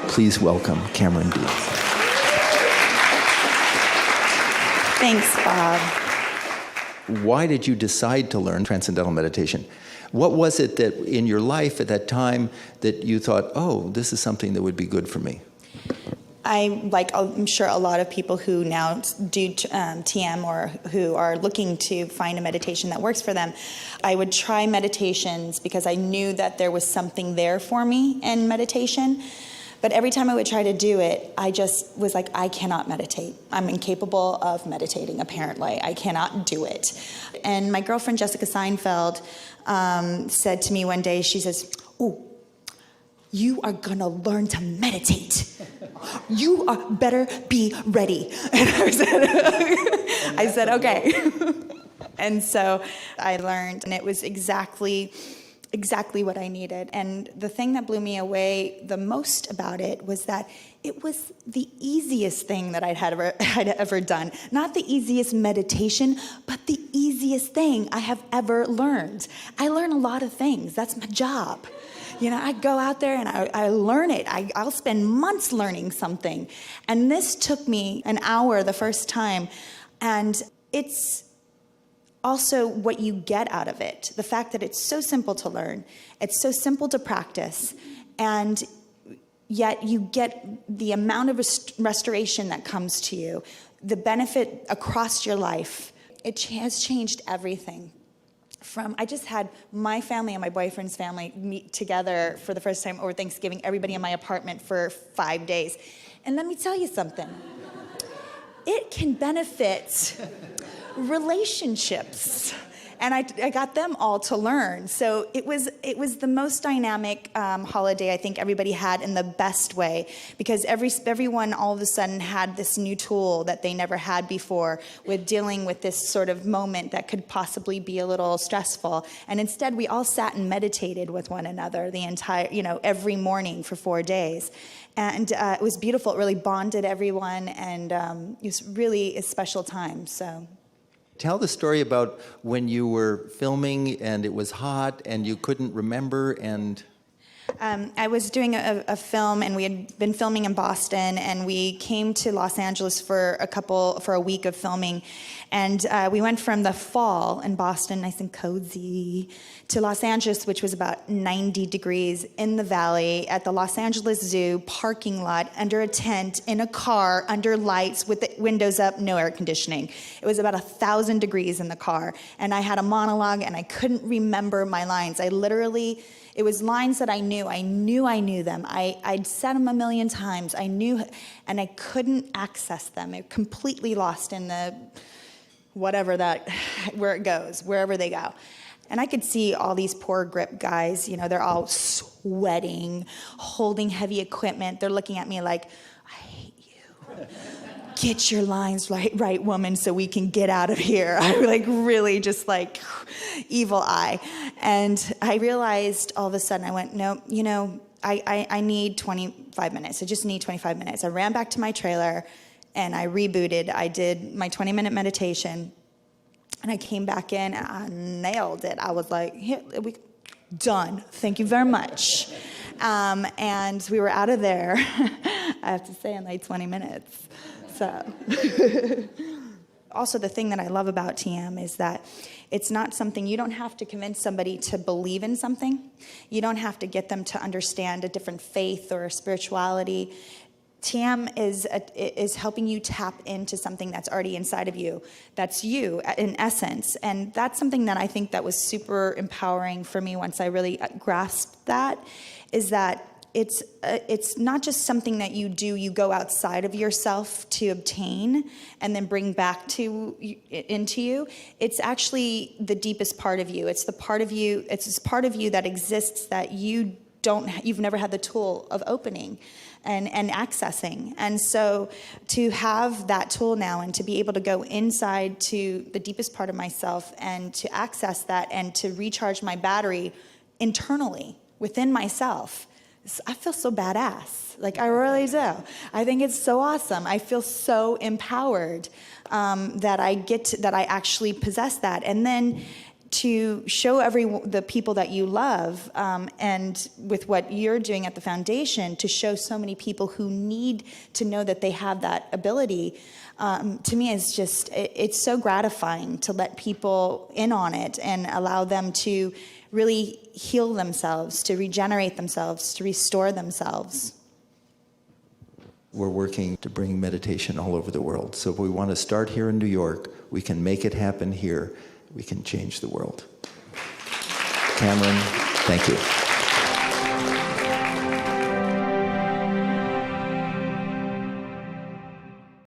Please welcome Kэмерон Diaz. Thanks, Bob. Why did you decide to learn Transcendental Meditation? What was it that in your life at that time that you thought, oh, this is something that would be good for me? I'm sure a lot of people who now do TM or who are looking to find a meditation that works for them, I would try meditations because I knew that there was something there for me in meditation. But every time I would try to do it, I just was like, I cannot meditate. I'm incapable of meditating, apparently. I cannot do it. And my girlfriend, Jessica Seinfeld, said to me one day, she says, "Ooh, you are gonna learn to meditate. You better be ready." And I said, okay. And so I learned, and it was exactly what I needed. And the thing that blew me away the most about it was that it was the easiest thing that I'd ever done. Not the easiest meditation, but the easiest thing I have ever learned. I learn a lot of things. That's my job. You know, I go out there and I learn it. I'll spend months learning something. And this took me an hour the first time. And it's also what you get out of it. The fact that it's so simple to learn. It's so simple to practice. And yet you get the amount of restoration that comes to you, the benefit across your life. It has changed everything. I just had my family and my boyfriend's family meet together for the first time over Thanksgiving, everybody in my apartment for 5 days. And let me tell you something. It can benefit relationships. And I got them all to learn. So it was the most dynamic holiday I think everybody had in the best way, because everyone all of a sudden had this new tool that they never had before with dealing with this sort of moment that could possibly be a little stressful. And instead we all sat and meditated with one another every morning for 4 days. And it was beautiful. It really bonded everyone, and it was really a special time. So. Tell the story about when you were filming and it was hot and you couldn't remember and... I was doing a film, and we had been filming in Boston, and we came to Los Angeles for a week of filming. And we went from the fall in Boston, nice and cozy, to Los Angeles, which was about 90 degrees in the valley at the Los Angeles Zoo parking lot, under a tent, in a car, under lights, with the windows up, no air conditioning. It was about 1,000 degrees in the car. And I had a monologue, and I couldn't remember my lines. It was lines that I knew. I knew them. I'd said them a million times. I knew, and I couldn't access them. It completely lost in the where it goes, wherever they go. And I could see all these poor grip guys, they're all sweating, holding heavy equipment. They're looking at me like, I hate you. Get your lines right, woman, so we can get out of here. I really just evil eye. And I realized all of a sudden, I went, no, I need 25 minutes. I just need 25 minutes. I ran back to my trailer and I rebooted. I did my 20-minute meditation, and I came back in and I nailed it. I was like, here, done. Thank you very much. And we were out of there, I have to say, in 20 minutes. So, also the thing that I love about TM is that it's not something, you don't have to convince somebody to believe in something. You don't have to get them to understand a different faith or spirituality. TM is helping you tap into something that's already inside of you. That's you in essence. And that's something that I think that was super empowering for me once I really grasped that, is that it's not just something that you go outside of yourself to obtain and then bring back into you. It's actually the deepest part of you. It's the part of you, it's this part of you that exists that you've never had the tool of opening and accessing. And so to have that tool now and to be able to go inside to the deepest part of myself and to access that and to recharge my battery internally within myself, I feel so badass. I really do. I think it's so awesome. I feel so empowered that I actually possess that. And then to show the people that you love, and with what you're doing at the foundation, to show so many people who need to know that they have that ability, to me is just, it's so gratifying to let people in on it and allow them to really heal themselves, to regenerate themselves, to restore themselves. We're working to bring meditation all over the world. So if we want to start here in New York, we can make it happen here. We can change the world. Cameron, thank you.